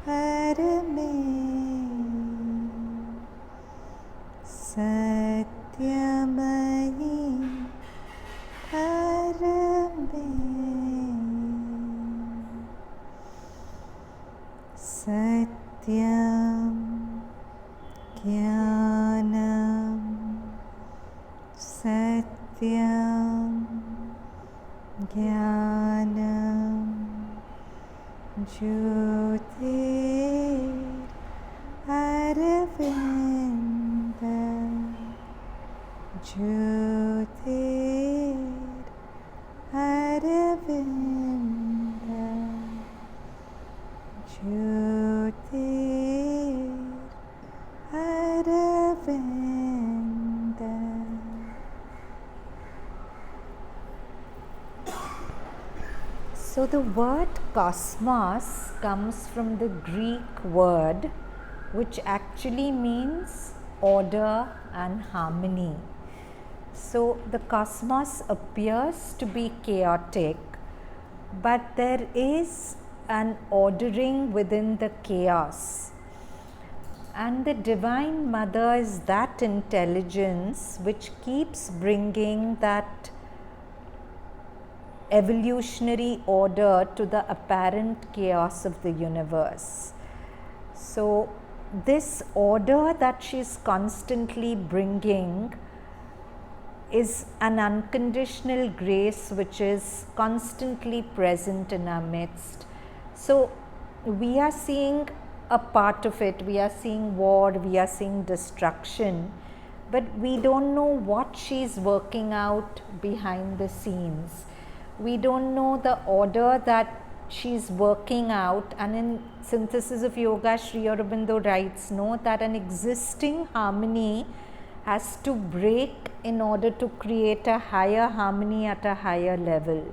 Parame Satyamayi Parame Satyam Jnanam Satyam Jnanam Jyotir Aravinda Jyotir Aravinda Jyotir Aravinda. So the word cosmos comes from the Greek word which actually means order and harmony. So the cosmos appears to be chaotic, but there is an ordering within the chaos. And the Divine Mother is that intelligence which keeps bringing that evolutionary order to the apparent chaos of the universe. So this order that she is constantly bringing is an unconditional grace which is constantly present in our midst. So we are seeing a part of it, we are seeing war, we are seeing destruction, but we don't know what she's working out behind the scenes. We don't know the order that she's working out. And in Synthesis of Yoga, Sri Aurobindo writes, no, that an existing harmony has to break in order to create a higher harmony at a higher level.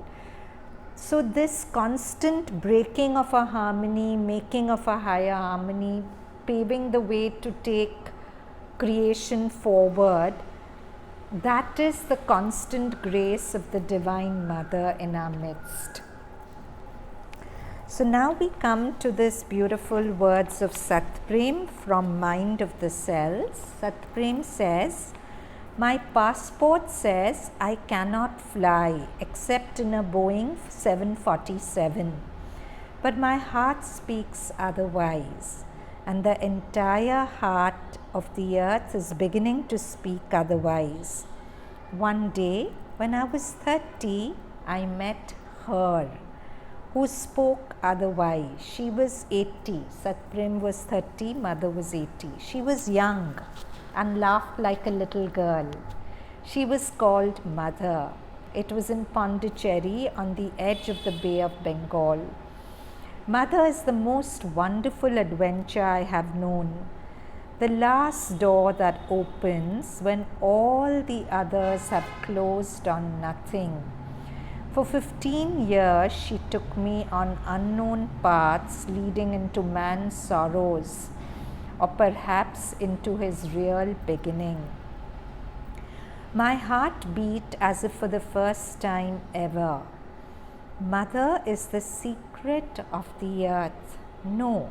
So this constant breaking of a harmony, making of a higher harmony, paving the way to take creation forward, that is the constant grace of the Divine Mother in our midst. So now we come to this beautiful words of Satprem from Mind of the Cells. Satprem says, my passport says I cannot fly except in a Boeing 747, but my heart speaks otherwise, and the entire heart of the earth is beginning to speak otherwise. One day, when I was 30, I met her, who spoke otherwise. She was 80. Satprem was 30, Mother was 80. She was young and laughed like a little girl. She was called Mother. It was in Pondicherry on the edge of the Bay of Bengal. Mother is the most wonderful adventure I have known. The last door that opens when all the others have closed on nothing. For 15 years, she took me on unknown paths leading into man's sorrows, or perhaps into his real beginning. My heart beat as if for the first time ever. Mother is the secret of the earth. No,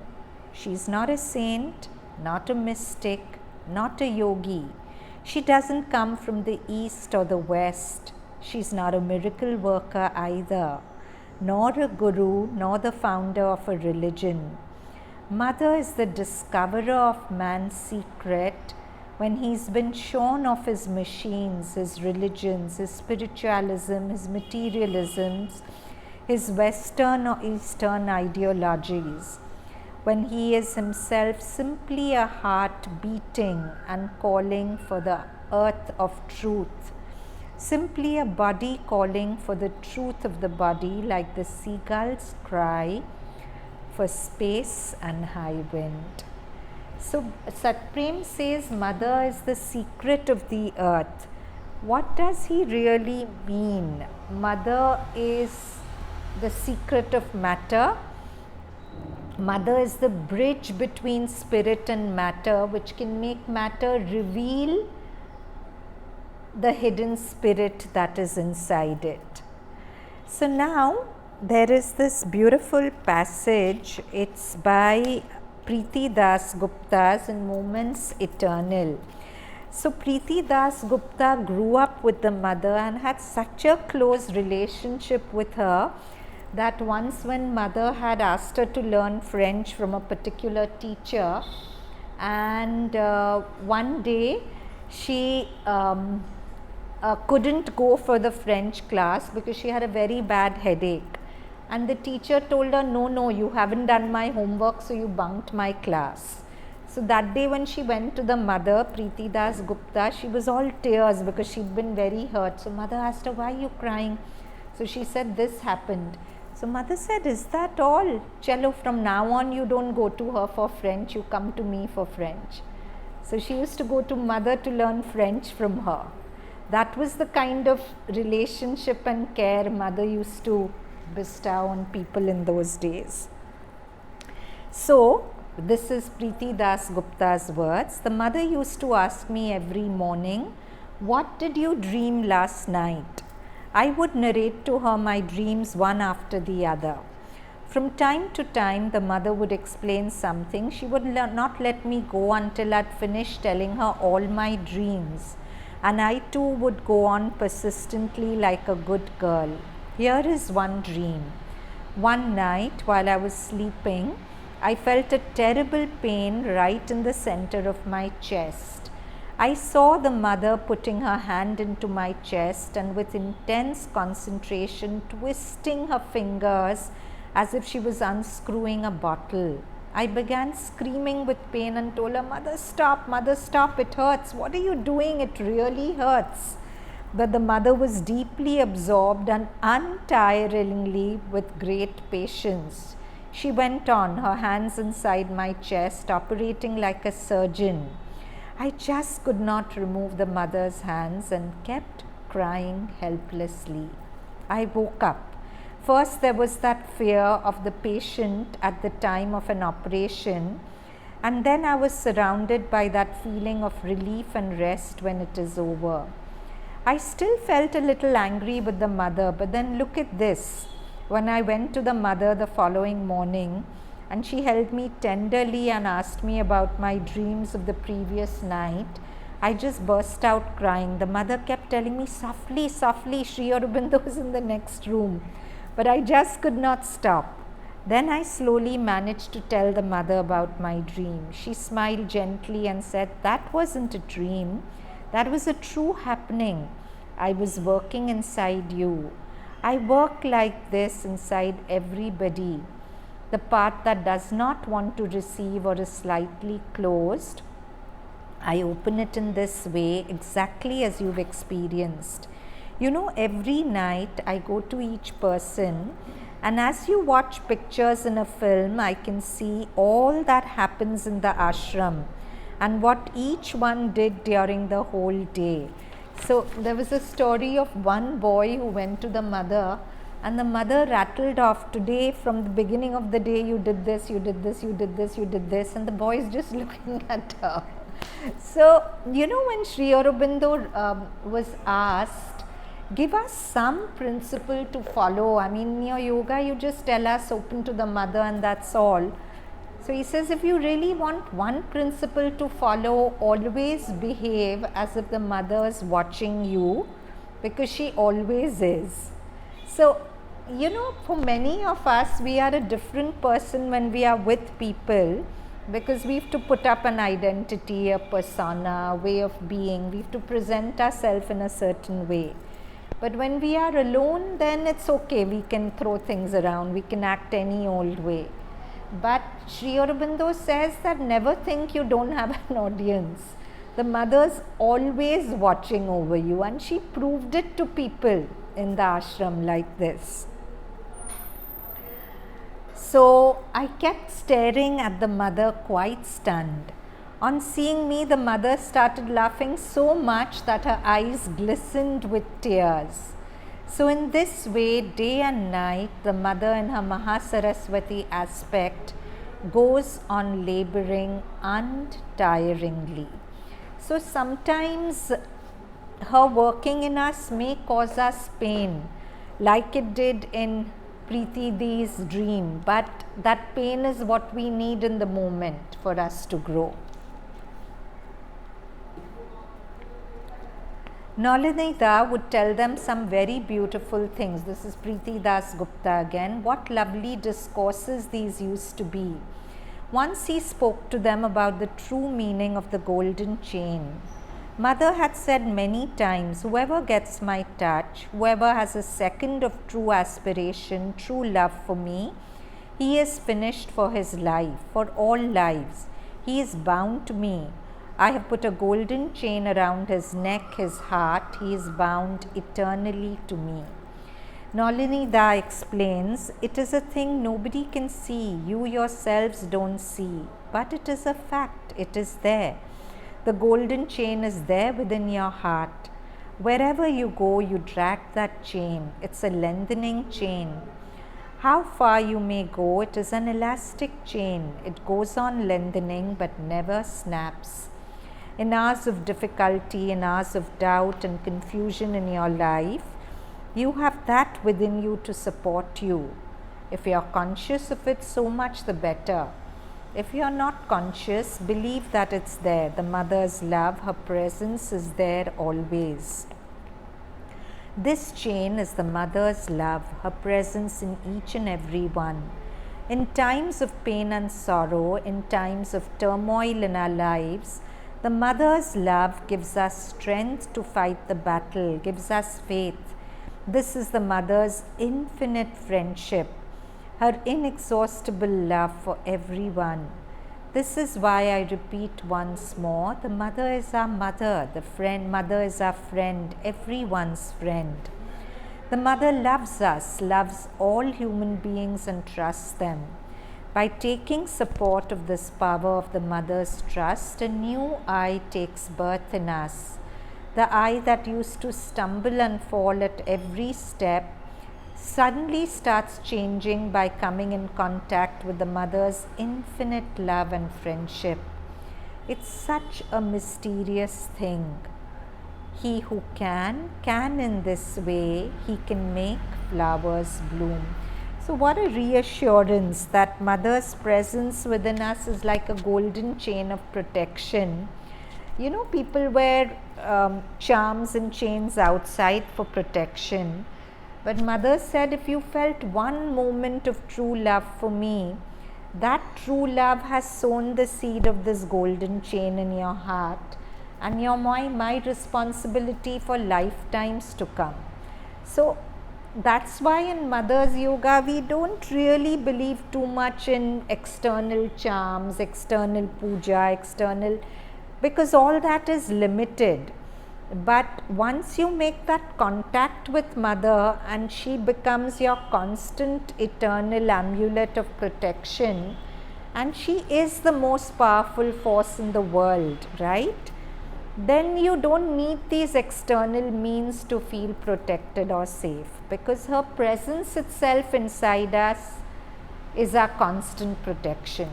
she is not a saint, not a mystic, not a yogi. She doesn't come from the east or the west. She's not a miracle worker either, nor a guru, nor the founder of a religion. Mother is the discoverer of man's secret when he's been shorn of his machines, his religions, his spiritualism, his materialisms, his Western or Eastern ideologies, when he is himself simply a heart beating and calling for the earth of truth, simply a body calling for the truth of the body, like the seagull's cry for space and high wind. So Satprem says Mother is the secret of the earth. What does he really mean? Mother is the secret of matter. Mother is the bridge between spirit and matter, which can make matter reveal the hidden spirit that is inside it. So now there is this beautiful passage. It's by Preeti Das Gupta's in Moments Eternal. So Preeti Das Gupta grew up with the mother and had such a close relationship with her that once when mother had asked her to learn French from a particular teacher, and one day she couldn't go for the French class because she had a very bad headache, and the teacher told her, no, you haven't done my homework, so you bunked my class. So that day when she went to the mother, Preeti Das Gupta, she was all tears because she'd been very hurt. So mother asked her, why are you crying? So she said, this happened. So mother said, is that all? Chalo, from now on you don't go to her for French, you come to me for French. So she used to go to mother to learn French from her. That was the kind of relationship and care mother used to bestow on people in those days. So this is Preeti Das Gupta's words. The mother used to ask me every morning, what did you dream last night? I would narrate to her my dreams one after the other. From time to time, the mother would explain something. She would not let me go until I'd finished telling her all my dreams. And I too would go on persistently like a good girl. Here is one dream. One night, while I was sleeping, I felt a terrible pain right in the center of my chest. I saw the mother putting her hand into my chest and with intense concentration twisting her fingers as if she was unscrewing a bottle. I began screaming with pain and told her, mother stop, it hurts. What are you doing? It really hurts. But the mother was deeply absorbed and untiringly with great patience. She went on, her hands inside my chest, operating like a surgeon. I just could not remove the mother's hands and kept crying helplessly. I woke up. First, there was that fear of the patient at the time of an operation, and then I was surrounded by that feeling of relief and rest when it is over. I still felt a little angry with the mother, but then look at this. When I went to the mother the following morning and she held me tenderly and asked me about my dreams of the previous night, I just burst out crying. The mother kept telling me, softly, Sri Aurobindo is in the next room. But I just could not stop. Then I slowly managed to tell the mother about my dream. She smiled gently and said, that wasn't a dream. That was a true happening. I was working inside you. I work like this inside everybody. The part that does not want to receive or is slightly closed, I open it in this way exactly as you've experienced. You know, every night I go to each person, and as you watch pictures in a film, I can see all that happens in the ashram and what each one did during the whole day. So there was a story of one boy who went to the mother, and the mother rattled off, today from the beginning of the day you did this, you did this, you did this, you did this, and the boy is just looking at her. So, you know, when Sri Aurobindo was asked, give us some principle to follow. I mean, in your yoga, you just tell us open to the mother and that's all. So he says, if you really want one principle to follow, always behave as if the mother is watching you, because she always is. So, you know, for many of us, we are a different person when we are with people, because we have to put up an identity, a persona, a way of being. We have to present ourselves in a certain way. But when we are alone, then it's okay. We can throw things around. We can act any old way. But Sri Aurobindo says that never think you don't have an audience. The mother's always watching over you, and she proved it to people in the ashram like this. So I kept staring at the mother quite stunned. On seeing me, the mother started laughing so much that her eyes glistened with tears. So in this way, day and night, the mother in her Mahasaraswati aspect goes on laboring untiringly. So sometimes her working in us may cause us pain, like it did in Preeti Di's dream, but that pain is what we need in the moment for us to grow. Anahita would tell them some very beautiful things. This is Preeti Das Gupta again. What lovely discourses these used to be. Once he spoke to them about the true meaning of the golden chain. Mother had said many times, whoever gets my touch, whoever has a second of true aspiration, true love for me, he is finished for his life, for all lives. He is bound to me. I have put a golden chain around his neck, his heart. He is bound eternally to me. Anahita explains, it is a thing nobody can see, you yourselves don't see, but it is a fact, it is there. The golden chain is there within your heart. Wherever you go, you drag that chain. It's a lengthening chain. How far you may go, it is an elastic chain. It goes on lengthening but never snaps. In hours of difficulty, in hours of doubt and confusion in your life, you have that within you to support you. If you are conscious of it, so much the better. If you are not conscious, believe that it's there. The mother's love, her presence is there always. This chain is the mother's love, her presence in each and every one. In times of pain and sorrow, in times of turmoil in our lives, the mother's love gives us strength to fight the battle, gives us faith. This is the mother's infinite friendship, her inexhaustible love for everyone. This is why I repeat once more, the mother is our mother, mother is our friend, everyone's friend. The mother loves us, loves all human beings and trusts them. By taking support of this power of the mother's trust, a new I takes birth in us. The I that used to stumble and fall at every step suddenly starts changing by coming in contact with the mother's infinite love and friendship. It's such a mysterious thing. He who can in this way, he can make flowers bloom. So what a reassurance that mother's presence within us is like a golden chain of protection. You know, people wear charms and chains outside for protection. But mother said, if you felt one moment of true love for me, that true love has sown the seed of this golden chain in your heart, and you're my responsibility for lifetimes to come. So that's why in mother's yoga, we don't really believe too much in external charms, external puja, because all that is limited. But once you make that contact with mother and she becomes your constant eternal amulet of protection, and she is the most powerful force in the world, right? Then you don't need these external means to feel protected or safe, because her presence itself inside us is our constant protection.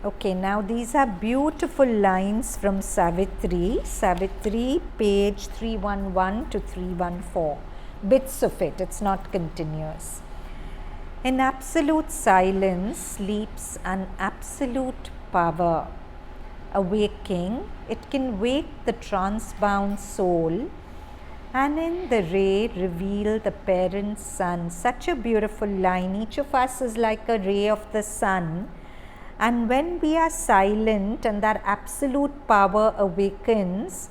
Okay, now these are beautiful lines from Savitri, page 311 to 314. Bits of it, it's not continuous. In absolute silence sleeps an absolute power. Awaking, it can wake the trance-bound soul, and in the ray reveal the parent sun. Such a beautiful line. Each of us is like a ray of the sun. And when we are silent and that absolute power awakens,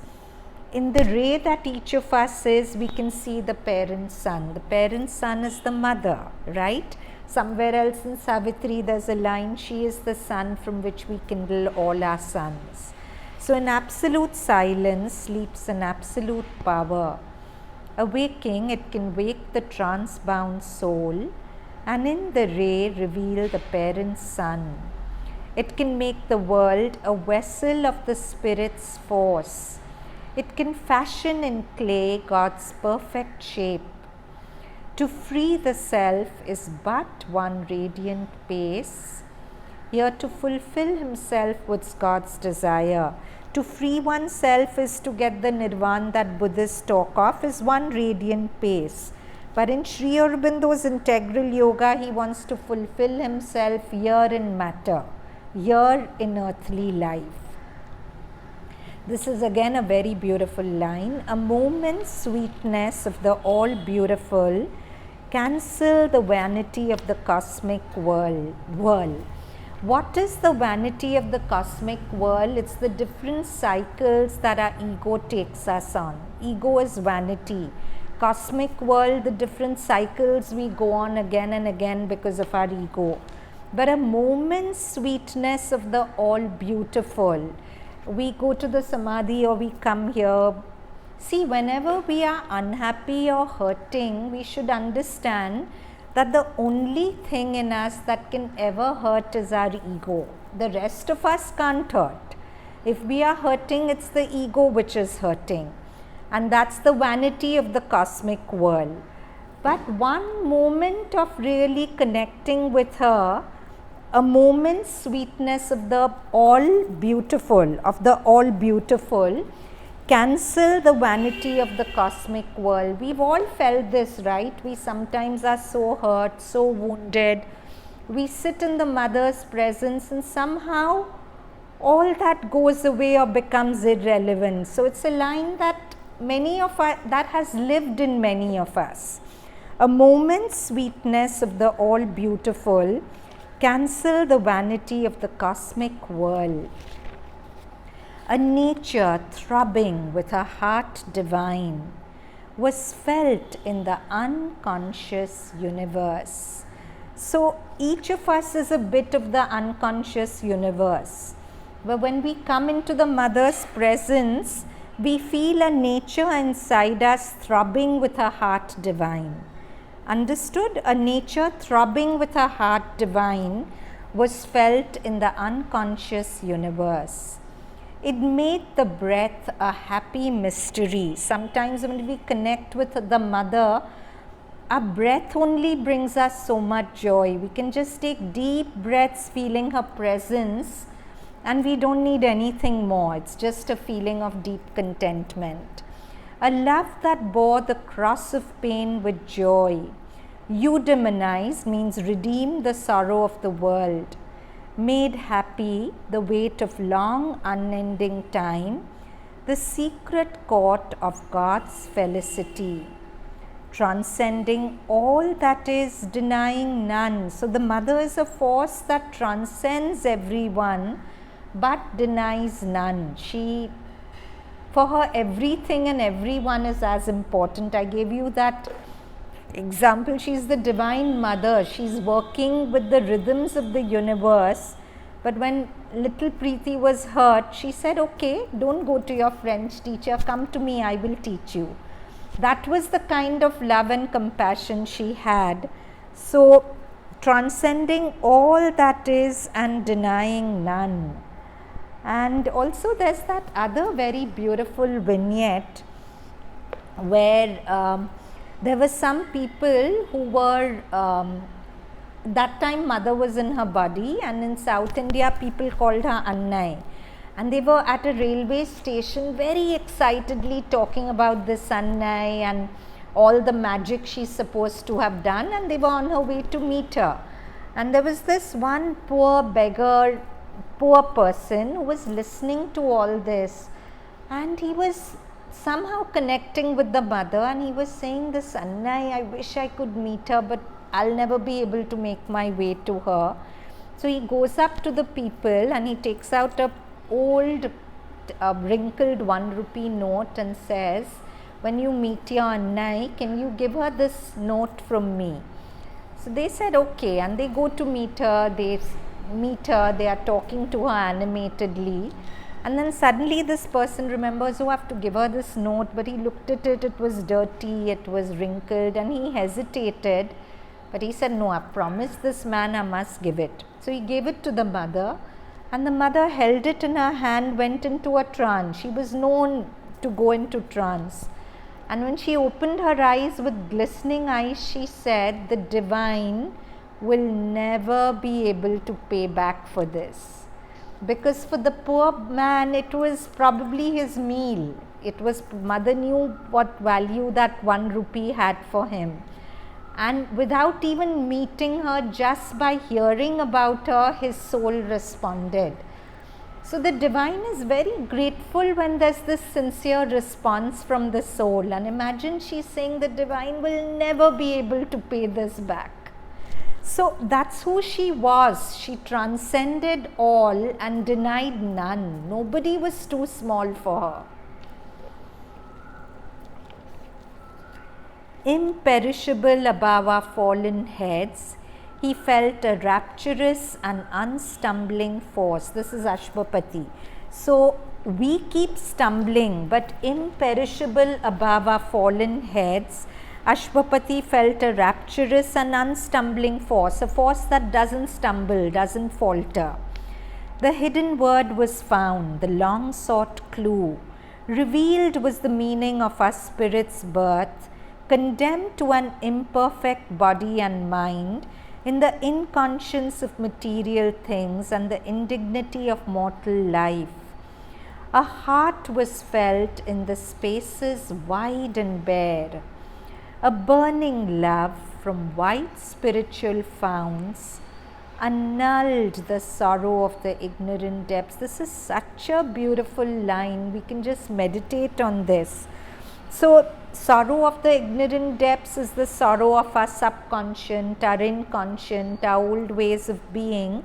in the ray that each of us is, we can see the parent sun. The parent sun is the mother, right? Somewhere else in Savitri, there's a line, she is the sun from which we kindle all our suns. So in absolute silence sleeps an absolute power. Awaking, it can wake the trance-bound soul, and in the ray reveal the parent sun. It can make the world a vessel of the Spirit's force. It can fashion in clay God's perfect shape. To free the self is but one radiant pace. Here to fulfill himself was God's desire. To free oneself is to get the nirvana that Buddhists talk of, is one radiant pace. But in Sri Aurobindo's integral yoga, he wants to fulfill himself here in matter, here in earthly life. This is again a very beautiful line. A moment's sweetness of the all beautiful cancel the vanity of the cosmic world. What is the vanity of the cosmic world? It's the different cycles that our ego takes us on. Ego is vanity. Cosmic world, the different cycles we go on again and again because of our ego. But a moment's sweetness of the all beautiful. We go to the samadhi or we come here. See, whenever we are unhappy or hurting, we should understand that the only thing in us that can ever hurt is our ego. The rest of us can't hurt. If we are hurting, it's the ego which is hurting. And that's the vanity of the cosmic world. But one moment of really connecting with her, a moment's sweetness of the all beautiful, cancel the vanity of the cosmic world. We've all felt this, right? We sometimes are so hurt, so wounded. We sit in the mother's presence and somehow all that goes away or becomes irrelevant. So it's a line that many of us, that has lived in many of us. A moment's sweetness of the all beautiful cancel the vanity of the cosmic world. A nature throbbing with a heart divine was felt in the unconscious universe. So each of us is a bit of the unconscious universe. But when we come into the mother's presence, we feel a nature inside us throbbing with a heart divine. Understood? A nature throbbing with a heart divine was felt in the unconscious universe. It made the breath a happy mystery. Sometimes when we connect with the mother, our breath only brings us so much joy. We can just take deep breaths feeling her presence and we don't need anything more. It's just a feeling of deep contentment. A love that bore the cross of pain with joy. Eudaimonize means redeem the sorrow of the world. Made happy the weight of long unending time, the secret court of God's felicity, transcending all that is, denying none. So the mother is a force that transcends everyone but denies none. For her, everything and everyone is as important. I gave you that example. She's the divine mother. She's working with the rhythms of the universe. But when little Preeti was hurt, she said, okay, don't go to your French teacher, come to me, I will teach you. That was the kind of love and compassion she had. So transcending all that is and denying none. And also there's that other very beautiful vignette where there were some people who were, that time mother was in her body, and in South India people called her Annai. And they were at a railway station very excitedly talking about this Annai and all the magic she's supposed to have done, and they were on her way to meet her. And there was this one poor beggar, poor person who was listening to all this, and he was somehow connecting with the mother, and he was saying, this Annai, I wish I could meet her, but I'll never be able to make my way to her. So he goes up to the people and he takes out a old wrinkled 1 rupee note and says, when you meet your Annai, can you give her this note from me? So they said okay, and they go to meet her, they are talking to her animatedly. And then suddenly this person remembers, oh, I have to give her this note, but he looked at it, it was dirty, it was wrinkled, and he hesitated. But he said, no, I promised this man I must give it. So he gave it to the mother, and the mother held it in her hand, went into a trance. She was known to go into trance. And when she opened her eyes with glistening eyes, she said, the divine will never be able to pay back for this. because for the poor man it was probably his meal. It was, mother knew what value that 1 rupee had for him. And without even meeting her, just by hearing about her, his soul responded. So the divine is very grateful when there's this sincere response from the soul. And imagine she's saying the divine will never be able to pay this back. So that's who she was. She transcended all and denied none. Nobody was too small for her. Imperishable above our fallen heads, he felt a rapturous and unstumbling force. This is Ashwapati. So we keep stumbling, but imperishable above our fallen heads, Ashwapati felt a rapturous and unstumbling force, a force that doesn't stumble, doesn't falter. The hidden word was found, the long sought clue. Revealed was the meaning of our spirit's birth, condemned to an imperfect body and mind, in the inconscience of material things and the indignity of mortal life. A heart was felt in the spaces wide and bare. A burning love from white spiritual founts annulled the sorrow of the ignorant depths. This is such a beautiful line. We can just meditate on this. So, sorrow of the ignorant depths is the sorrow of our subconscious, our inconscient, our old ways of being.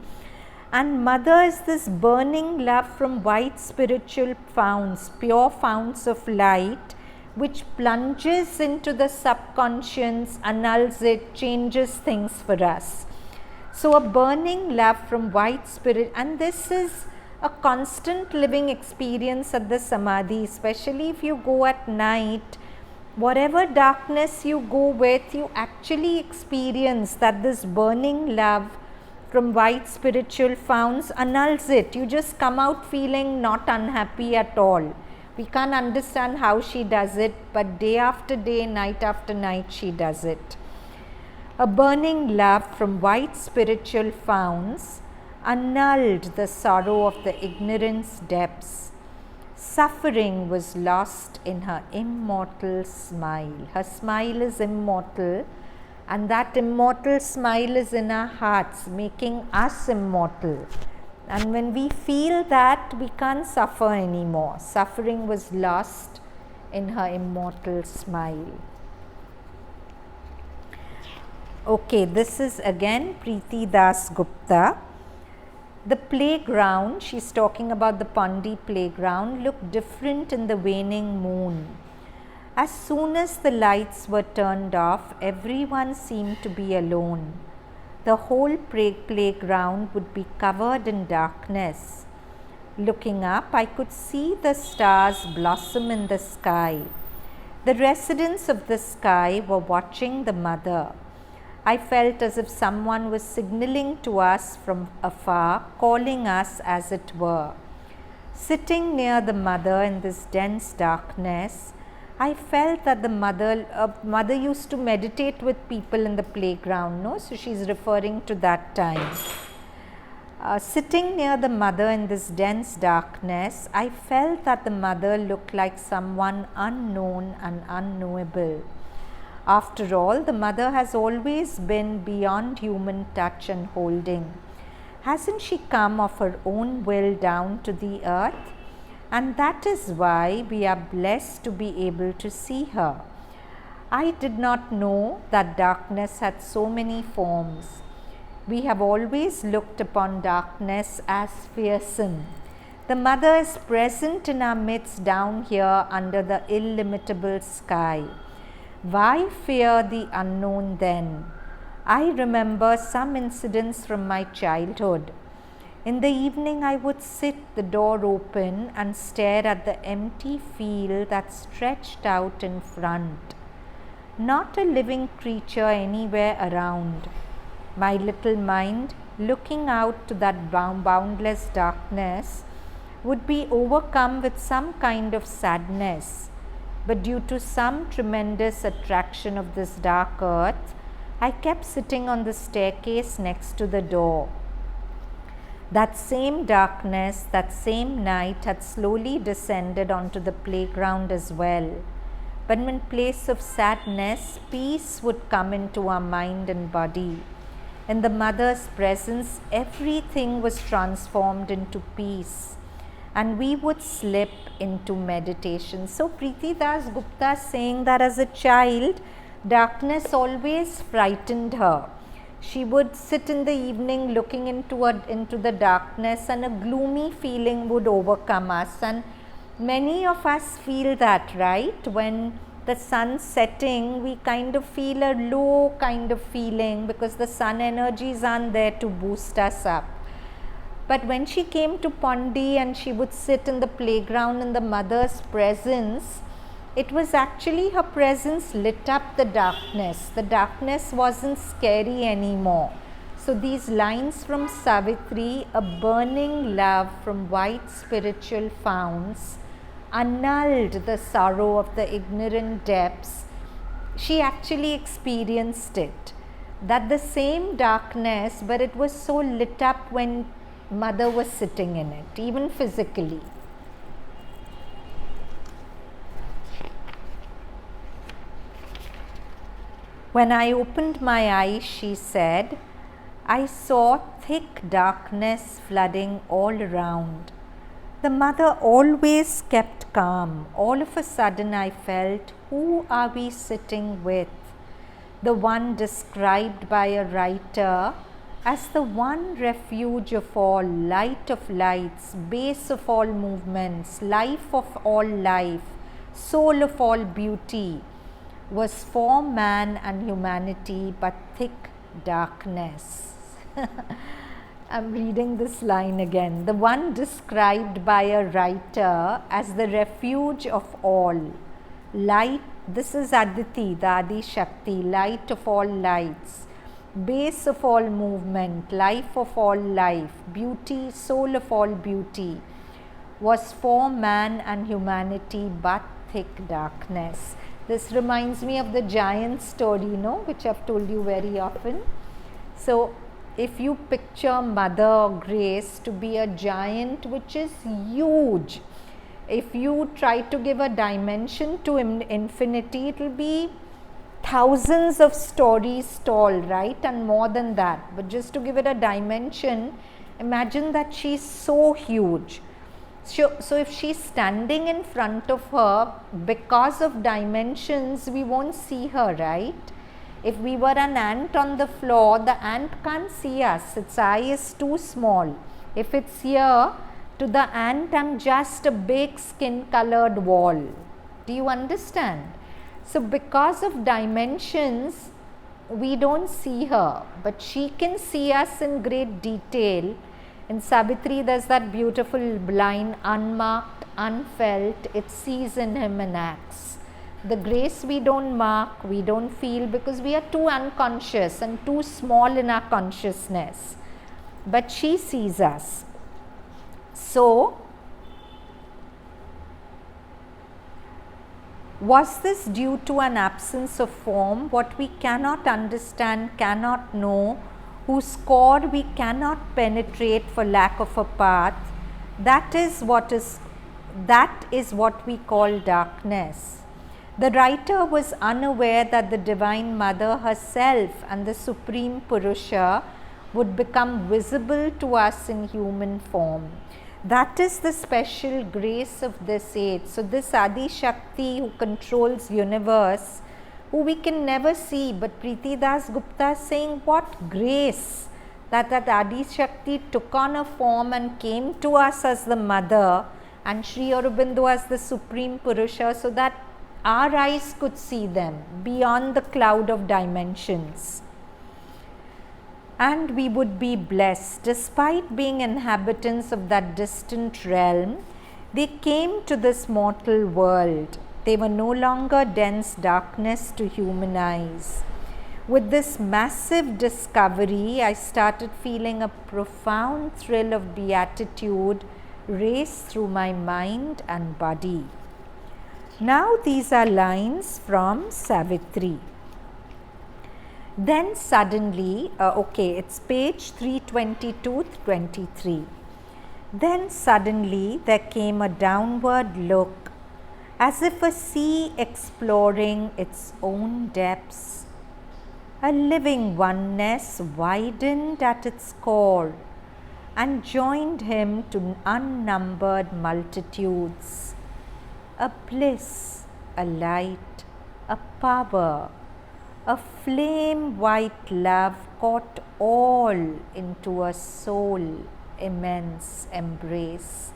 And mother is this burning love from white spiritual founts, pure founts of light, which plunges into the subconscious, annuls it, changes things for us. So a burning love from white spirit, and this is a constant living experience at the Samadhi, especially if you go at night. Whatever darkness you go with, you actually experience that this burning love from white spiritual founts annuls it. You just come out feeling not unhappy at all. We can't understand how she does it, but day after day, night after night, she does it. A burning love from white spiritual founts annulled the sorrow of the ignorance depths. Suffering was lost in her immortal smile. Her smile is immortal, and that immortal smile is in our hearts, making us immortal. And when we feel that, we can't suffer anymore. Suffering was lost in her immortal smile. Okay, this is again Preeti Das Gupta. The playground, she's talking about the Pandi playground, looked different in the waning moon. As soon as the lights were turned off, everyone seemed to be alone. The whole playground would be covered in darkness. Looking up, I could see the stars blossom in the sky. The residents of the sky were watching the mother. I felt as if someone was signaling to us from afar, calling us as it were. Sitting near the mother in this dense darkness, I felt that the mother used to meditate with people in the playground, no? So she's referring to that time. Sitting near the mother in this dense darkness, I felt that the mother looked like someone unknown and unknowable. After all, the mother has always been beyond human touch and holding. Hasn't she come of her own will down to the earth? And that is why we are blessed to be able to see her. I did not know that darkness had so many forms. We have always looked upon darkness as fearsome. The mother is present in our midst down here under the illimitable sky. Why fear the unknown then? I remember some incidents from my childhood. In the evening, I would sit the door open and stare at the empty field that stretched out in front. Not a living creature anywhere around. My little mind, looking out to that boundless darkness, would be overcome with some kind of sadness. But due to some tremendous attraction of this dark earth, I kept sitting on the staircase next to the door. That same darkness, that same night had slowly descended onto the playground as well. But in place of sadness, peace would come into our mind and body. In the mother's presence, everything was transformed into peace, and we would slip into meditation. So Preeti Das Gupta is saying that as a child, darkness always frightened her. She would sit in the evening looking into the darkness, and a gloomy feeling would overcome us. And many of us feel that, right? When the sun's setting, we kind of feel a low kind of feeling because the sun energies aren't there to boost us up. But when she came to Pondi and she would sit in the playground in the mother's presence, it was actually her presence lit up the darkness. The darkness wasn't scary anymore. So these lines from Savitri, a burning love from white spiritual founts, annulled the sorrow of the ignorant depths. She actually experienced it. That the same darkness, but it was so lit up when mother was sitting in it, even physically. When I opened my eyes, she said, I saw thick darkness flooding all around. The mother always kept calm. All of a sudden I felt, who are we sitting with? The one described by a writer as the one refuge of all, light of lights, base of all movements, life of all life, soul of all beauty, was for man and humanity but thick darkness. I'm reading this line again. The one described by a writer as the refuge of all, light, this is Aditi, the Adi Shakti, light of all lights, base of all movement, life of all life, beauty, soul of all beauty, was for man and humanity but thick darkness. This reminds me of the giant story, which I've told you very often. So, if you picture Mother Grace to be a giant which is huge, if you try to give a dimension to infinity, it will be thousands of stories tall, right? And more than that. But just to give it a dimension, imagine that she's so huge. So if she's standing in front of her, because of dimensions, we won't see her, right? If we were an ant on the floor, the ant can't see us. Its eye is too small. If it's here, to the ant, I'm just a big skin-colored wall. Do you understand? So because of dimensions, we don't see her, but she can see us in great detail. In Savitri, there's that beautiful line, unmarked, unfelt, it sees in him and acts. The grace we don't mark, we don't feel because we are too unconscious and too small in our consciousness. But she sees us. So, was this due to an absence of form, what we cannot understand, cannot know, whose core we cannot penetrate for lack of a path? That is what we call darkness. The writer was unaware that the Divine Mother herself and the Supreme Purusha would become visible to us in human form. That is the special grace of this age. So this Adi Shakti who controls universe, who we can never see, but Preeti Das Gupta is saying what grace that Adi Shakti took on a form and came to us as the mother, and Sri Aurobindo as the Supreme Purusha, so that our eyes could see them beyond the cloud of dimensions. And we would be blessed. Despite being inhabitants of that distant realm, they came to this mortal world. They were no longer dense darkness to human eyes. With this massive discovery, I started feeling a profound thrill of beatitude race through my mind and body. Now these are lines from Savitri. Then suddenly, okay, it's page 322-23. Then suddenly there came a downward look, as if a sea exploring its own depths. A living oneness widened at its core and joined him to unnumbered multitudes. A bliss, a light, a power, a flame white love caught all into a soul immense embrace.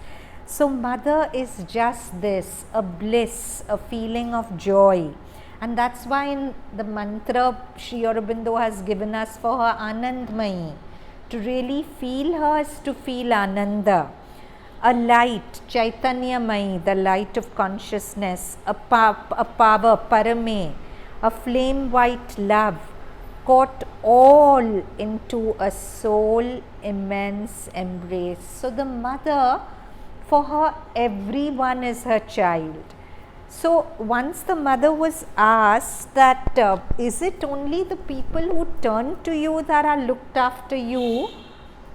So mother is just this, a bliss, a feeling of joy. And that's why in the mantra Sri Aurobindo has given us for her Anandmayi. To really feel her is to feel Ananda. A light, Chaitanyamayi, the light of consciousness, a power, Parame, a flame white love, caught all into a soul immense embrace. So the mother, for her, everyone is her child. So once the mother was asked that, is it only the people who turn to you that are looked after you,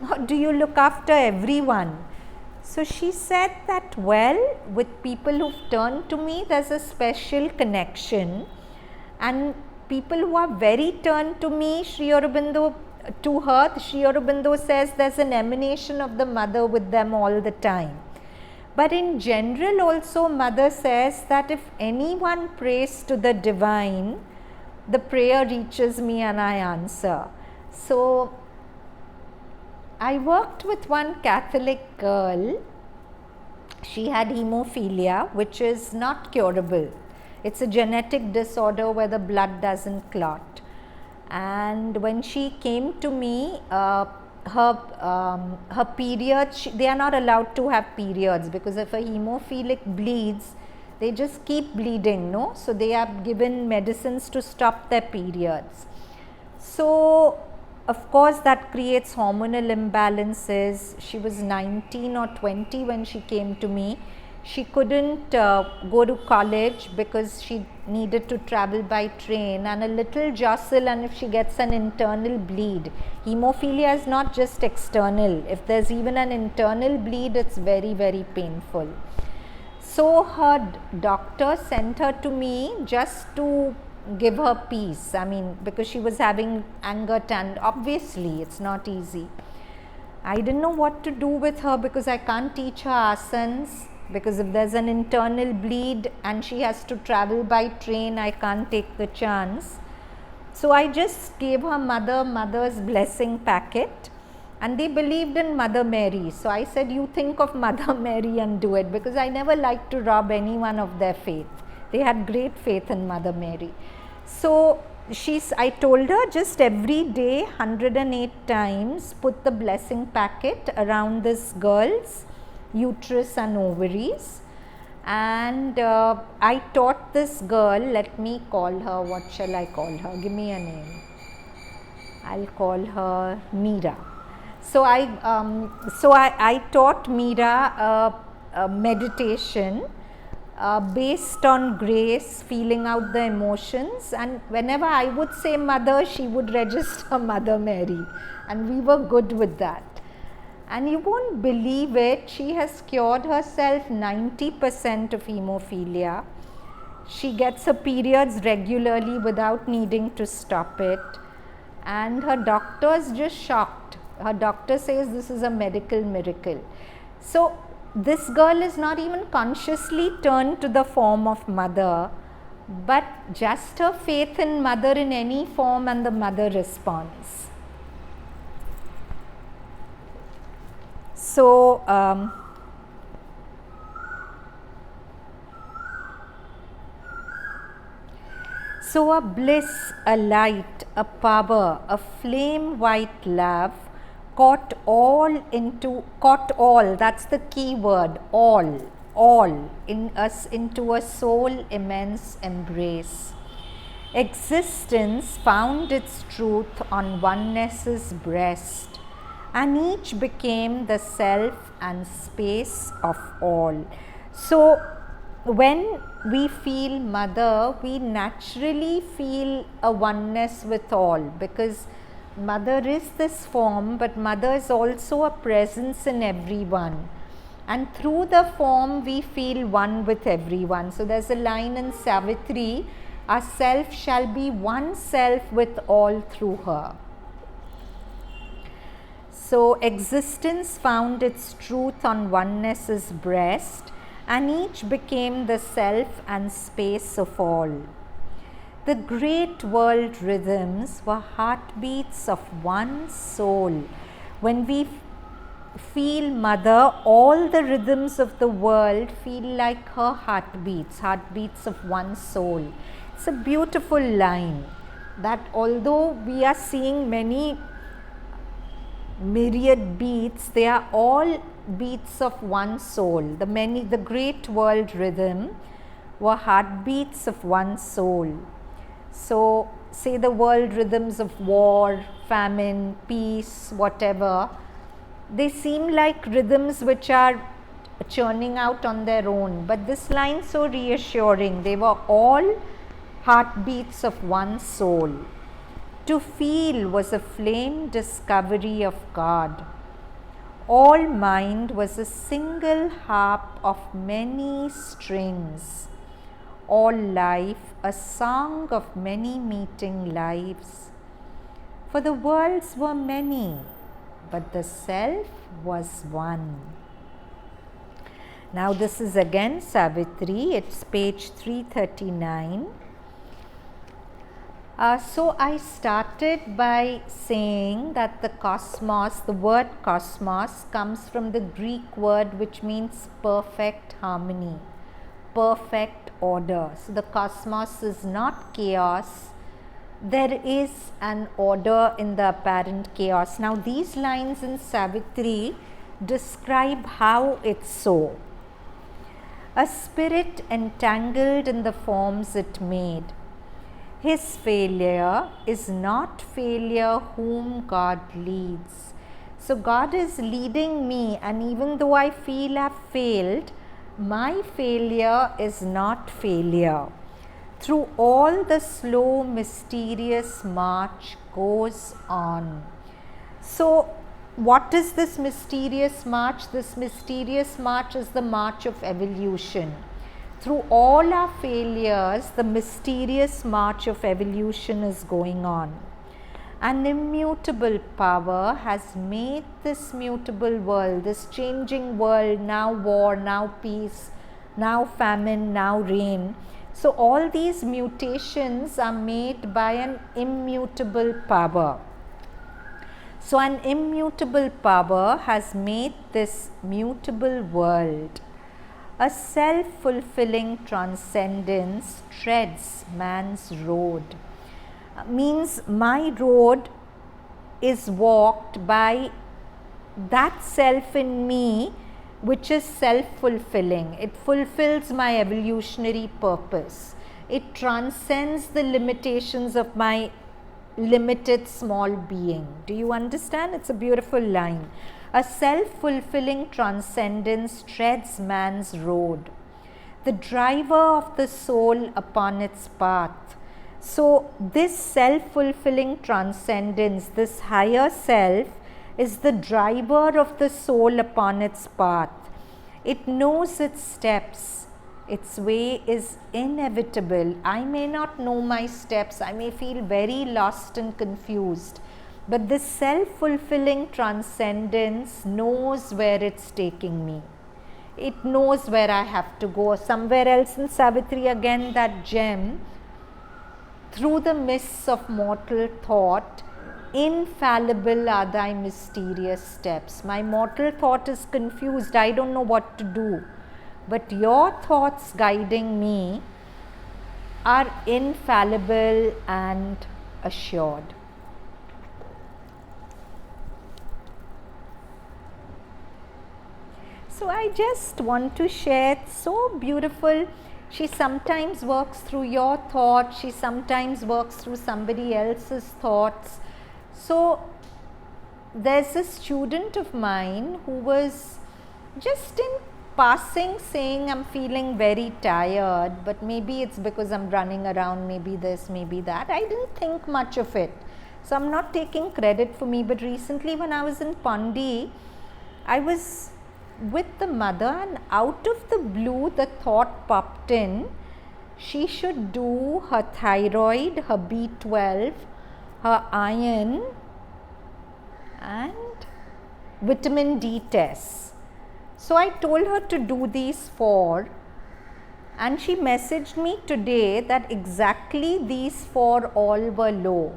or do you look after everyone? So she said that, well, with people who've turned to me, there's a special connection, and people who are very turned to me, Sri Aurobindo, to her, Sri Aurobindo says there's an emanation of the mother with them all the time. But in general also, mother says that if anyone prays to the divine, the prayer reaches me and I answer. So I worked with one Catholic girl. She had hemophilia, which is not curable. It's a genetic disorder where the blood doesn't clot. And when she came to me, her periods, they are not allowed to have periods, because if a hemophilic bleeds, they just keep bleeding, no? So they are given medicines to stop their periods. So of course that creates hormonal imbalances. She was 19 or 20 when she came to me. She couldn't go to college because she needed to travel by train, and a little jostle and if she gets an internal bleed. Hemophilia is not just external. If there's even an internal bleed, it's very, very painful. So her doctor sent her to me just to give her peace. I mean, because she was having anger, and obviously it's not easy. I didn't know what to do with her because I can't teach her asanas. Because if there's an internal bleed and she has to travel by train, I can't take the chance. So I just gave her mother's blessing packet, and they believed in Mother Mary. So I said, you think of Mother Mary and do it, because I never like to rob anyone of their faith. They had great faith in Mother Mary. So I told her, just every day 108 times put the blessing packet around this girl's uterus and ovaries. And I taught this girl, let me call her, what shall I call her? Give me a name. I'll call her Meera. So I taught Meera a meditation based on grace, feeling out the emotions, and whenever I would say mother, she would register Mother Mary, and we were good with that. And you won't believe it, she has cured herself 90% of hemophilia. She gets her periods regularly without needing to stop it, and her doctor is just shocked. Her doctor says this is a medical miracle. So this girl is not even consciously turned to the form of mother, but just her faith in mother in any form, and the mother responds. So so a bliss, a light, a power, a flame white love caught all, that's the key word, all in us into a soul immense embrace. Existence found its truth on oneness's breast, and each became the self and space of all. So when we feel mother, we naturally feel a oneness with all, because mother is this form, but mother is also a presence in everyone. And through the form, we feel one with everyone. So there's a line in Savitri, our self shall be one self with all through her. So existence found its truth on oneness's breast, and each became the self and space of all. The great world rhythms were heartbeats of one soul. When we feel mother, all the rhythms of the world feel like her heartbeats, heartbeats of one soul. It's a beautiful line that although we are seeing many myriad beats, they are all beats of one soul. The great world rhythm were heartbeats of one soul. So say the world rhythms of war, famine, peace, whatever, they seem like rhythms which are churning out on their own, but this line so reassuring. They were all heartbeats of one soul. To feel was a flame discovery of God. All mind was a single harp of many strings. All life a song of many meeting lives. For the worlds were many, but the self was one. Now this is again Savitri, it's page 339. So I started by saying that the cosmos, the word cosmos, comes from the Greek word which means perfect harmony, perfect order. So the cosmos is not chaos. There is an order in the apparent chaos. Now these lines in Savitri describe how it's so. A spirit entangled in the forms it made. His failure is not failure whom God leads. So God is leading me, and even though I feel I've failed, my failure is not failure. Through all the slow, mysterious march goes on. So what is this mysterious march? This mysterious march is the march of evolution. Through all our failures, the mysterious march of evolution is going on. An immutable power has made this mutable world, this changing world, now war, now peace, now famine, now rain. So all these mutations are made by an immutable power. So an immutable power has made this mutable world. A self-fulfilling transcendence treads man's road. Means my road is walked by that self in me which is self-fulfilling. It fulfills my evolutionary purpose. It transcends the limitations of my limited small being. Do you understand? It's a beautiful line. A self-fulfilling transcendence treads man's road, the driver of the soul upon its path. So this self-fulfilling transcendence, this higher self, is the driver of the soul upon its path. It knows its steps. Its way is inevitable. I may not know my steps. I may feel very lost and confused. But this self-fulfilling transcendence knows where it's taking me. It knows where I have to go. Somewhere else in Savitri, again that gem, through the mists of mortal thought, infallible are thy mysterious steps. My mortal thought is confused. I don't know what to do. But your thoughts guiding me are infallible and assured. So I just want to share, it's so beautiful. She sometimes works through your thoughts, she sometimes works through somebody else's thoughts. So there's a student of mine who was just in passing saying I'm feeling very tired, but maybe it's because I'm running around, maybe this, maybe that. I didn't think much of it. So I'm not taking credit for me, but recently when I was in Pandi, I was with the mother and out of the blue the thought popped in, she should do her thyroid, her B12, her iron and vitamin D tests. So I told her to do these 4 and she messaged me today that exactly these 4 all were low.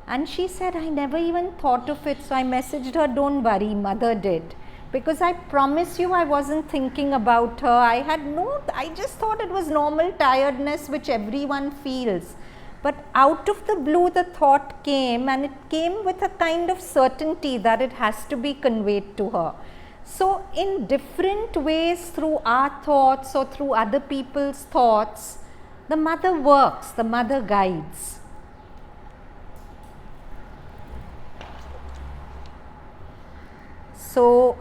And she said, I never even thought of it. So I messaged her, don't worry, mother did. Because I promise you I wasn't thinking about her. I just thought it was normal tiredness which everyone feels. But out of the blue the thought came, and it came with a kind of certainty that it has to be conveyed to her. So in different ways, through our thoughts or through other people's thoughts, the mother works, the mother guides. So,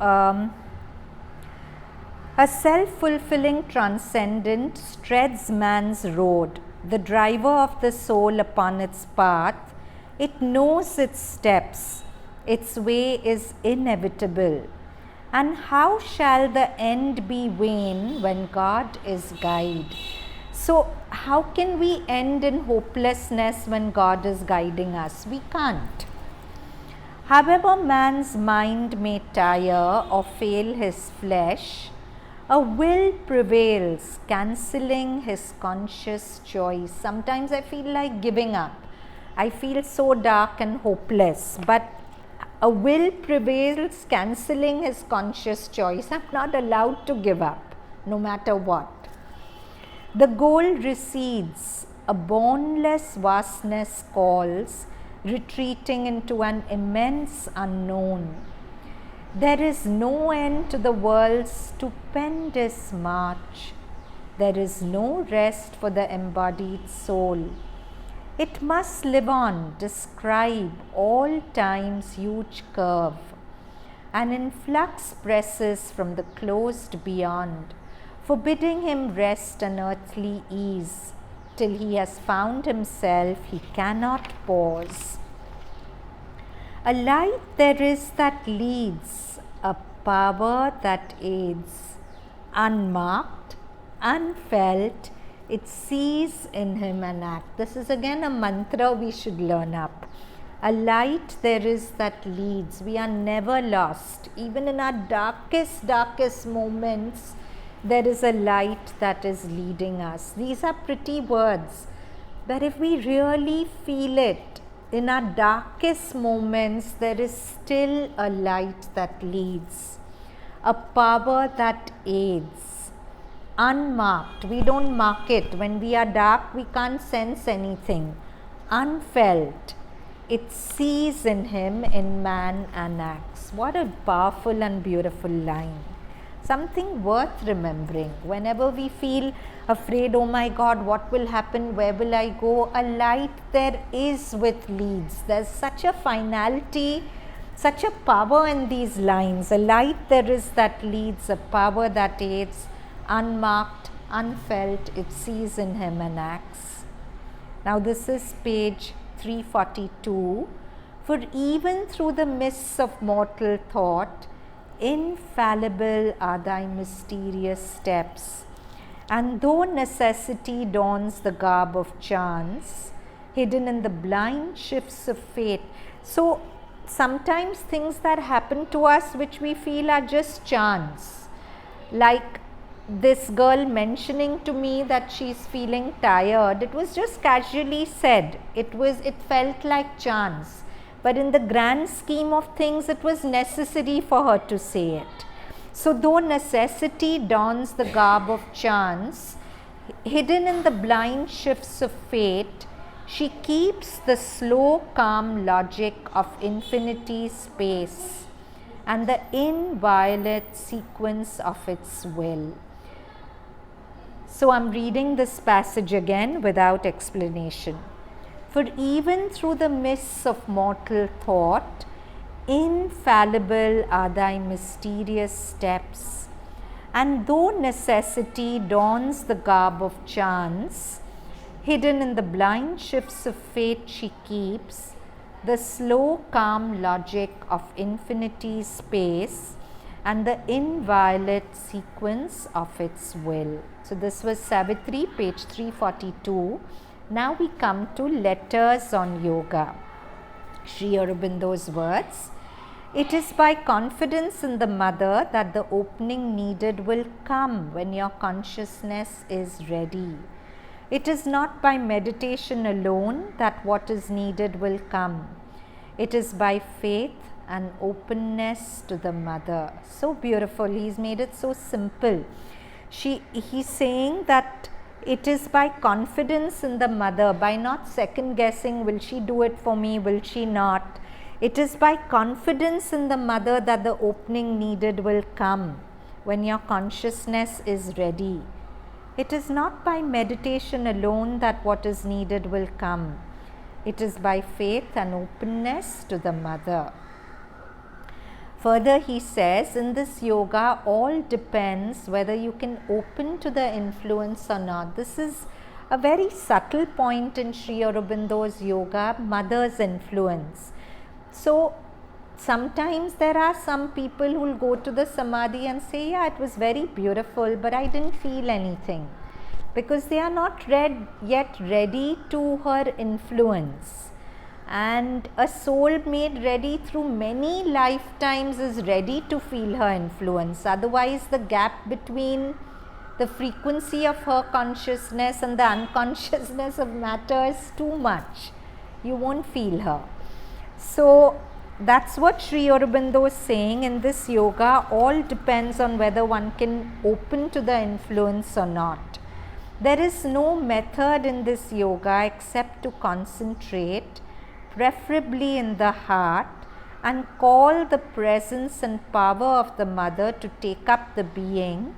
a self-fulfilling transcendent treads man's road, the driver of the soul upon its path. It knows its steps, its way is inevitable. And how shall the end be vain when God is guide? So, how can we end in hopelessness when God is guiding us? We can't. However man's mind may tire or fail his flesh, a will prevails, cancelling his conscious choice. Sometimes I feel like giving up. I feel so dark and hopeless, but a will prevails, cancelling his conscious choice. I'm not allowed to give up, no matter what. The goal recedes, a boundless vastness calls, retreating into an immense unknown. There is no end to the world's stupendous march. There is no rest for the embodied soul. It must live on, describe all time's huge curve. An influx presses from the closed beyond, forbidding him rest and earthly ease. Till he has found himself, he cannot pause. A light there is that leads, a power that aids. Unmarked, unfelt, it sees in him an act. This is again a mantra we should learn up. A light there is that leads. We are never lost. Even in our darkest moments, there is a light that is leading us. These are pretty words, but if we really feel it, in our darkest moments, there is still a light that leads, a power that aids. Unmarked, we don't mark it. When we are dark, we can't sense anything. Unfelt, it sees in him, in man, and acts. What a powerful and beautiful line. Something worth remembering. Whenever we feel afraid, oh my God, what will happen? Where will I go? A light there is with leads. There's such a finality, such a power in these lines. A light there is that leads, a power that aids. Unmarked, unfelt, it sees in him and acts. Now this is page 342. For even through the mists of mortal thought, infallible are thy mysterious steps. And though necessity dons the garb of chance, hidden in the blind shifts of fate. So sometimes things that happen to us which we feel are just chance, like this girl mentioning to me that she's feeling tired, it was just casually said. It felt like chance. But in the grand scheme of things, it was necessary for her to say it. So though necessity dons the garb of chance, hidden in the blind shifts of fate, she keeps the slow, calm logic of infinity space and the inviolate sequence of its will. So I'm reading this passage again without explanation. For even through the mists of mortal thought, infallible are thy mysterious steps. And though necessity dons the garb of chance, hidden in the blind shifts of fate she keeps the slow calm logic of infinity's space and the inviolate sequence of its will. So this was Savitri, page 342. Now we come to letters on yoga. Sri Aurobindo's words. It is by confidence in the mother that the opening needed will come when your consciousness is ready. It is not by meditation alone that what is needed will come. It is by faith and openness to the mother. So beautiful. He's made it so simple. He's saying that it is by confidence in the mother, by not second guessing, will she do it for me, will she not? It is by confidence in the mother that the opening needed will come when your consciousness is ready. It is not by meditation alone that what is needed will come. It is by faith and openness to the mother. Further, he says, in this yoga, all depends whether you can open to the influence or not. This is a very subtle point in Sri Aurobindo's yoga, mother's influence. So, sometimes there are some people who will go to the samadhi and say, yeah, it was very beautiful, but I didn't feel anything. Because they are not yet ready to her influence. And a soul made ready through many lifetimes is ready to feel her influence. Otherwise, the gap between the frequency of her consciousness and the unconsciousness of matter is too much. You won't feel her. So, that's what Sri Aurobindo is saying. In this yoga, all depends on whether one can open to the influence or not. There is no method in this yoga except to concentrate, preferably in the heart, and call the presence and power of the mother to take up the being,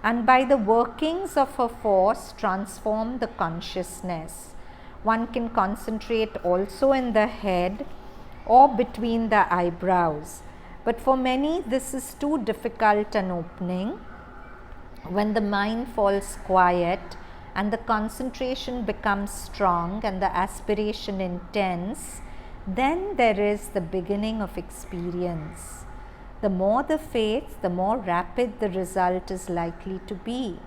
and by the workings of her force transform the consciousness. One can concentrate also in the head or between the eyebrows, but for many this is too difficult an opening. When the mind falls quiet and the concentration becomes strong and the aspiration intense, then there is the beginning of experience. The more the faith, the more rapid the result is likely to be.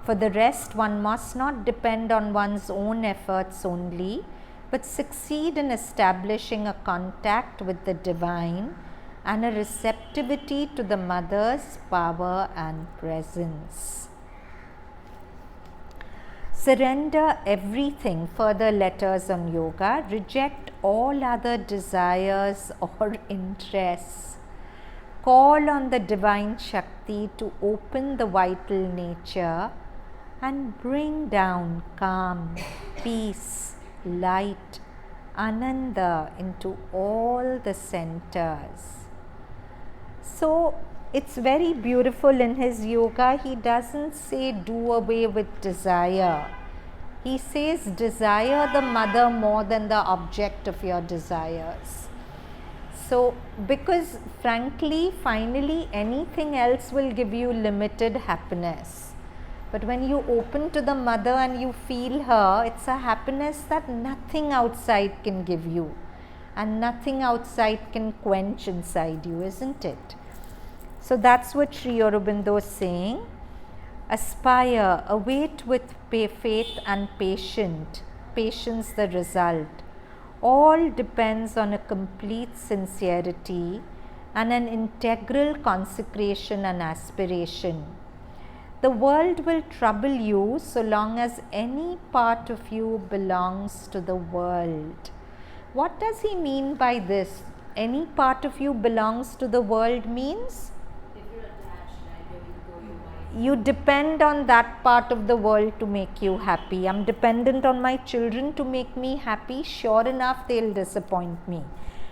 For the rest, one must not depend on one's own efforts only, but succeed in establishing a contact with the divine and a receptivity to the mother's power and presence. Surrender everything, further letters on yoga. Reject all other desires or interests. Call on the divine Shakti to open the vital nature and bring down calm, peace, light, Ananda into all the centers. So, it's very beautiful in his yoga. He doesn't say do away with desire. He says desire the mother more than the object of your desires. So, because frankly, finally, anything else will give you limited happiness. But when you open to the mother and you feel her, it's a happiness that nothing outside can give you. And nothing outside can quench inside you, isn't it? So that's what Sri Aurobindo is saying. Aspire, await with faith and patience the result. All depends on a complete sincerity and an integral consecration and aspiration. The world will trouble you so long as any part of you belongs to the world. What does he mean by this? Any part of you belongs to the world means? You depend on that part of the world to make you happy. I'm dependent on my children to make me happy. Sure enough, they'll disappoint me.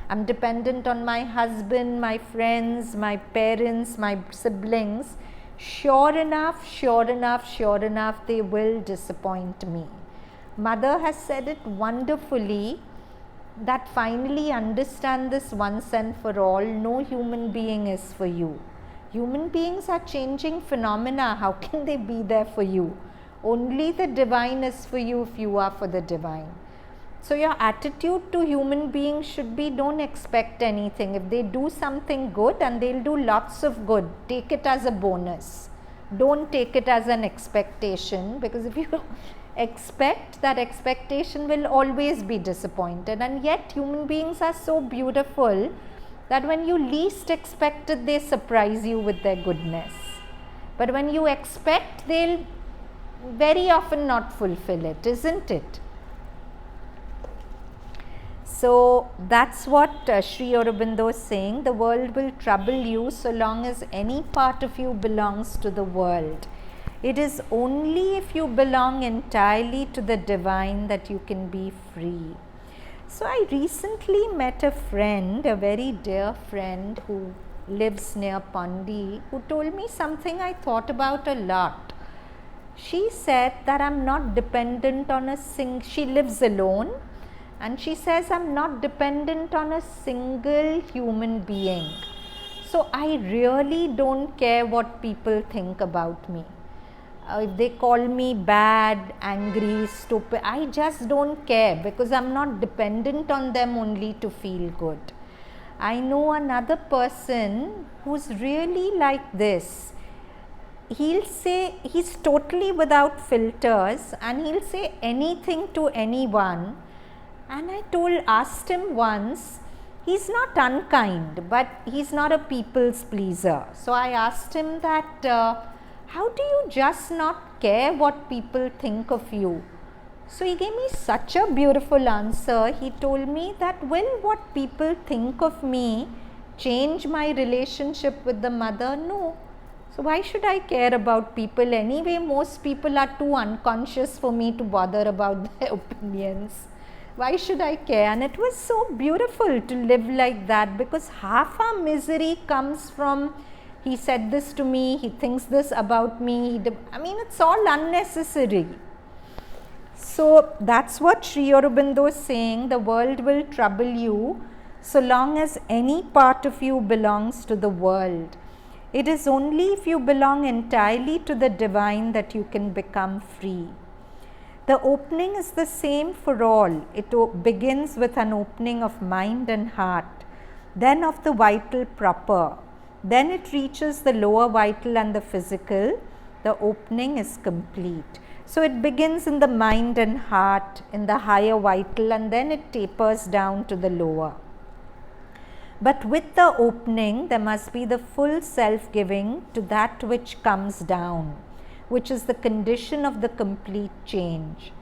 I'm dependent on my husband, my friends, my parents, my siblings. Sure enough, they will disappoint me. Mother has said it wonderfully that finally understand this once and for all. No human being is for you. Human beings are changing phenomena. How can they be there for you? Only the divine is for you if you are for the divine. So your attitude to human beings should be, don't expect anything. If they do something good, and they'll do lots of good, take it as a bonus. Don't take it as an expectation, because if you expect, that expectation will always be disappointed. And yet human beings are so beautiful that when you least expect it, they surprise you with their goodness. But when you expect, they'll very often not fulfill it, isn't it? So that's what Sri Aurobindo is saying. The world will trouble you so long as any part of you belongs to the world. It is only if you belong entirely to the divine that you can be free. So I recently met a friend, a very dear friend who lives near Pandi, who told me something I thought about a lot. She said that I'm not dependent on she lives alone. And she says, I'm not dependent on a single human being. So I really don't care what people think about me. If they call me bad, angry, stupid, I just don't care, because I'm not dependent on them only to feel good. I know another person who's really like this. He'll say, he's totally without filters, and he'll say anything to anyone. And I asked him once, he's not unkind, but he's not a people's pleaser. So I asked him that, how do you just not care what people think of you? So he gave me such a beautiful answer. He told me that, will what people think of me change my relationship with the mother? No. So why should I care about people anyway? Most people are too unconscious for me to bother about their opinions. Why should I care? And it was so beautiful to live like that, because half our misery comes from, he said this to me, he thinks this about me. It's all unnecessary. So that's what Sri Aurobindo is saying. The world will trouble you so long as any part of you belongs to the world. It is only if you belong entirely to the divine that you can become free. The opening is the same for all. It begins with an opening of mind and heart, then of the vital proper. Then it reaches the lower vital and the physical. The opening is complete. So it begins in the mind and heart, in the higher vital, and then it tapers down to the lower. But with the opening, there must be the full self-giving to that which comes down, which is the condition of the complete change.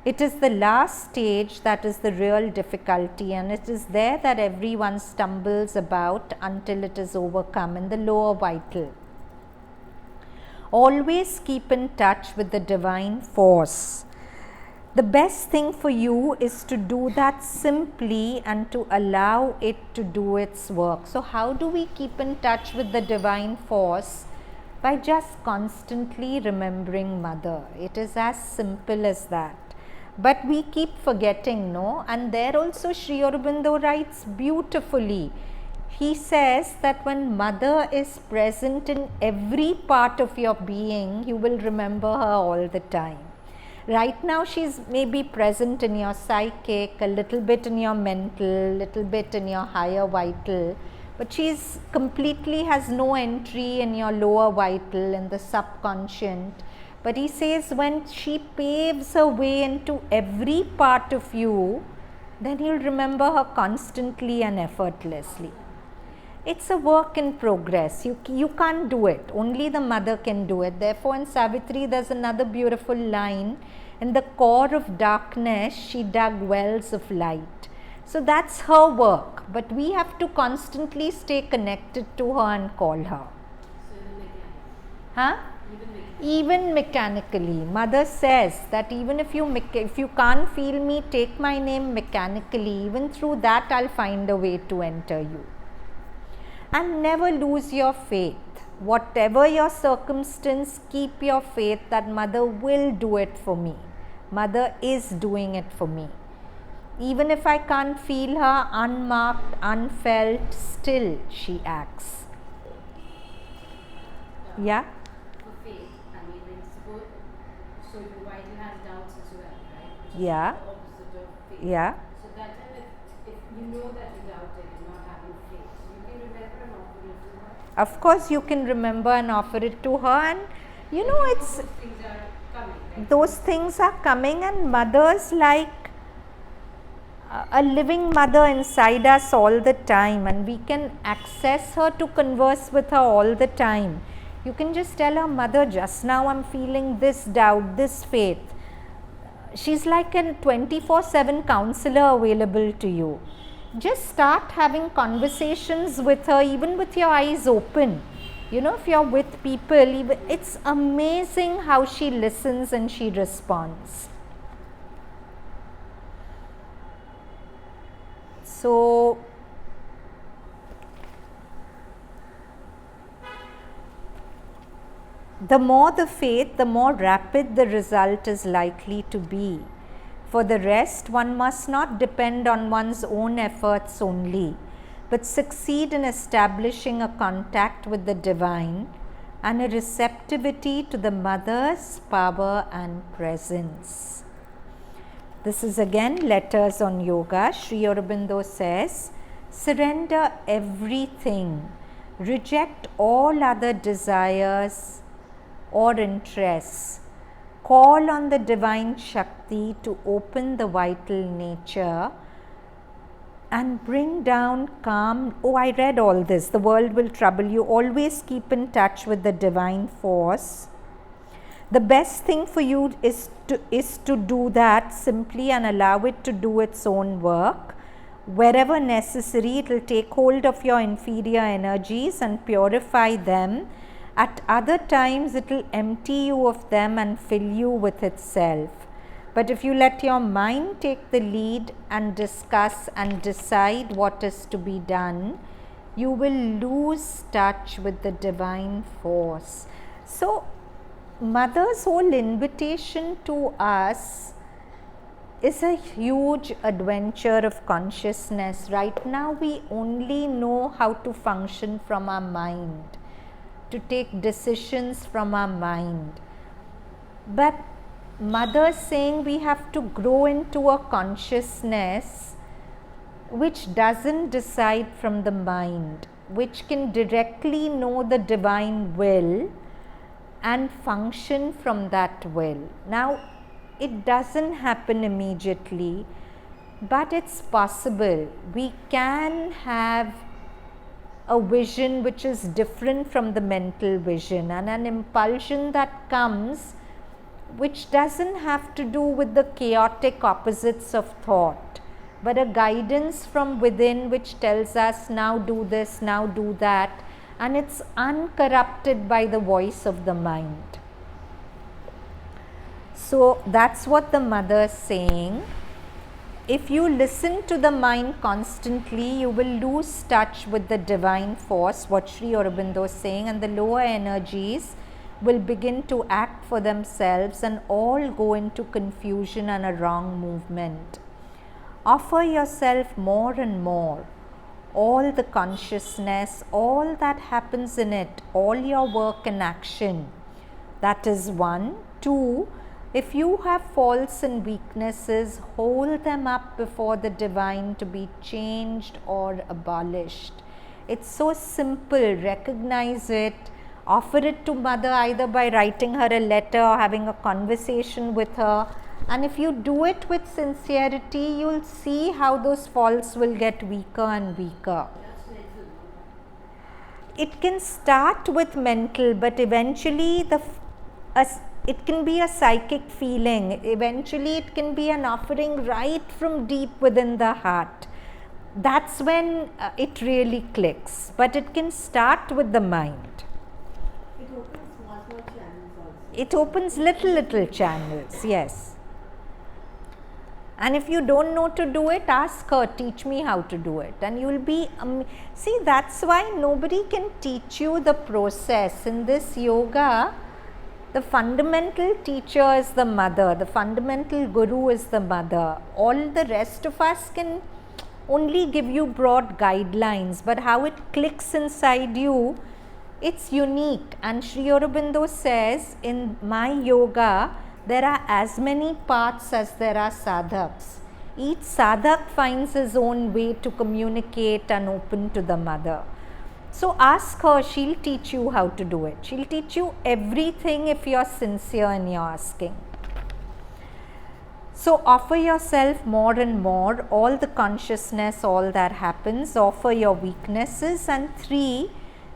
It is the last stage that is the real difficulty, and it is there that everyone stumbles about until it is overcome, in the lower vital. Always keep in touch with the divine force. The best thing for you is to do that simply and to allow it to do its work. So how do we keep in touch with the divine force? By just constantly remembering Mother. It is as simple as that. But we keep forgetting, no? And there also Sri Aurobindo writes beautifully. He says that when Mother is present in every part of your being, you will remember her all the time. Right now she's maybe present in your psychic, a little bit in your mental, a little bit in your higher vital, but she's completely has no entry in your lower vital, in the subconscious. But he says when she paves her way into every part of you, then you'll remember her constantly and effortlessly. It's a work in progress. You can't do it. Only the Mother can do it. Therefore, in Savitri, there's another beautiful line. In the core of darkness, she dug wells of light. So that's her work. But we have to constantly stay connected to her and call her. Huh? Even mechanically. Mother says that even if you can't feel me, take my name mechanically. Even through that, I'll find a way to enter you. And never lose your faith. Whatever your circumstance, keep your faith that Mother will do it for me. Mother is doing it for me. Even if I can't feel her, unmarked, unfelt, still she acts. Yeah. For faith. I mean, when suppose, so your vital has doubts as well, right? Which is Yeah. the opposite of faith. Yeah. So that time, if you know that you doubted and not having faith, so you can remember and offer it to her. Of course, you can remember and offer it to her, and you know, it's Those things are coming. Right? those things are coming, and mothers like a living mother inside us all the time, and we can access her to converse with her all the time. You can just tell her, mother, just now I'm feeling this doubt, this faith. She's like a 24/7 counselor available to you. Just start having conversations with her, even with your eyes open. You know, if you're with people, it's amazing how she listens and she responds. So, the more the faith, the more rapid the result is likely to be. For the rest, one must not depend on one's own efforts only, but succeed in establishing a contact with the divine and a receptivity to the mother's power and presence. This is again Letters on Yoga. Sri Aurobindo says, surrender everything, reject all other desires or interests. Call on the divine Shakti to open the vital nature and bring down calm. Oh, I read all this. The world will trouble you. Always keep in touch with the divine force. The best thing for you is to do that simply and allow it to do its own work. Wherever necessary, it will take hold of your inferior energies and purify them. At other times, it will empty you of them and fill you with itself. But if you let your mind take the lead and discuss and decide what is to be done, you will lose touch with the divine force. So, Mother's whole invitation to us is a huge adventure of consciousness. Right now, we only know how to function from our mind, to take decisions from our mind. But Mother saying we have to grow into a consciousness which doesn't decide from the mind, which can directly know the divine will and function from that will. Now, it doesn't happen immediately, but it's possible. We can have a vision which is different from the mental vision, and an impulsion that comes which doesn't have to do with the chaotic opposites of thought, but a guidance from within which tells us, now do this, now do that, and it's uncorrupted by the voice of the mind. So that's what the Mother is saying. If you listen to the mind constantly, you will lose touch with the divine force, what Sri Aurobindo is saying, and the lower energies will begin to act for themselves and all go into confusion and a wrong movement. Offer yourself more and more. All the consciousness, all that happens in it, all your work and action. That is one. Two, if you have faults and weaknesses, hold them up before the divine to be changed or abolished. It's so simple. Recognize it. Offer it to Mother either by writing her a letter or having a conversation with her. And if you do it with sincerity, you'll see how those faults will get weaker and weaker. It can start with mental, but eventually it can be a psychic feeling. Eventually it can be an offering right from deep within the heart. That's when it really clicks. But it can start with the mind. It opens small channels also. It opens little channels, yes. And if you don't know to do it, ask her, teach me how to do it. And you will be, see, that's why nobody can teach you the process. In this yoga, the fundamental teacher is the Mother, the fundamental guru is the Mother. All the rest of us can only give you broad guidelines, but how it clicks inside you It's unique, and Sri Aurobindo says, in my yoga, there are as many paths as there are sadhaks. Each sadhak finds his own way to communicate and open to the mother. So ask her, she'll teach you how to do it. She'll teach you everything if you're sincere in your asking. So offer yourself more and more, all the consciousness, all that happens, offer your weaknesses. And 3,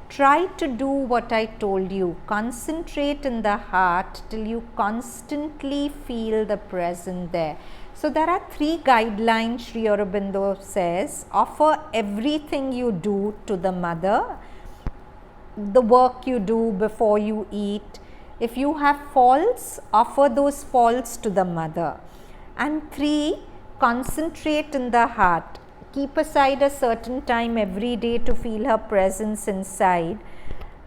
try to do what I told you. Concentrate in the heart till you constantly feel the present there. So there are 3 guidelines Sri Aurobindo says. Offer everything you do to the mother, the work you do before you eat. If you have faults, offer those faults to the mother. And 3, concentrate in the heart. Keep aside a certain time every day to feel her presence inside.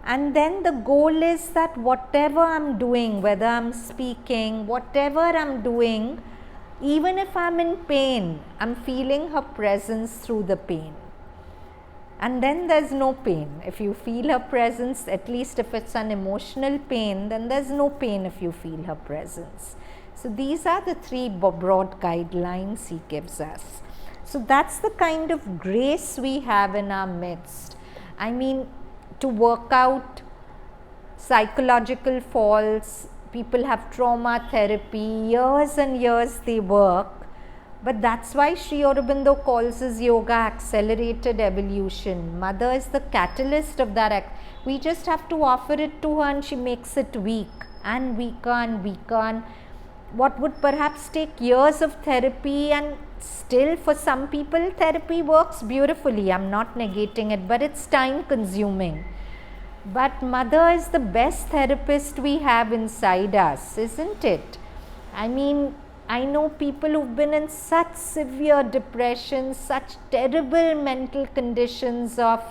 And then the goal is that whatever I'm doing, whether I'm speaking, whatever I'm doing, even if I'm in pain, I'm feeling her presence through the pain. And then there's no pain. If you feel her presence, at least if it's an emotional pain, then there's no pain if you feel her presence. So these are the 3 broad guidelines he gives us. So that's the kind of grace we have in our midst. I mean, to work out psychological faults, people have trauma therapy, years and years they work, but that's why Sri Aurobindo calls his yoga accelerated evolution. Mother is the catalyst of that. We just have to offer it to her, and she makes it weak and weaker and weaker. And what would perhaps take years of therapy, and still for some people therapy works beautifully, I'm not negating it, but it's time consuming. But mother is the best therapist we have inside us, isn't it? I mean, I know people who've been in such severe depression, such terrible mental conditions of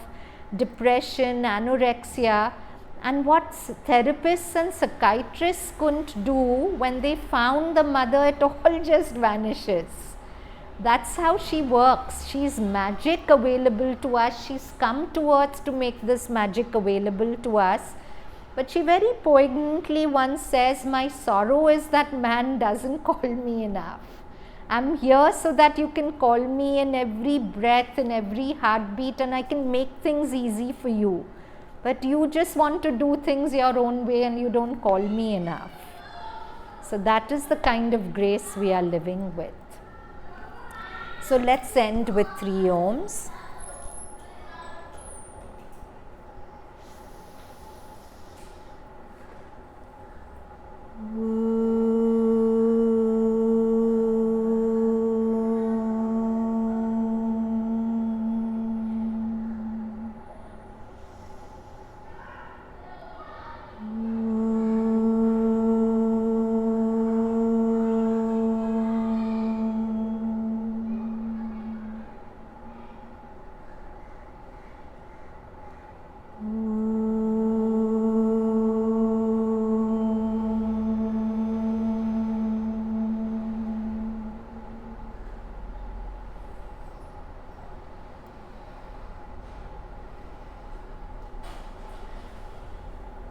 depression, anorexia, and what therapists and psychiatrists couldn't do, when they found the mother, it all just vanishes. That's how she works. She's magic available to us. She's come to earth to make this magic available to us. But she very poignantly once says, my sorrow is that man doesn't call me enough. I'm here so that you can call me in every breath, in every heartbeat, and I can make things easy for you. But you just want to do things your own way and you don't call me enough. So that is the kind of grace we are living with. So let's end with 3 Oms.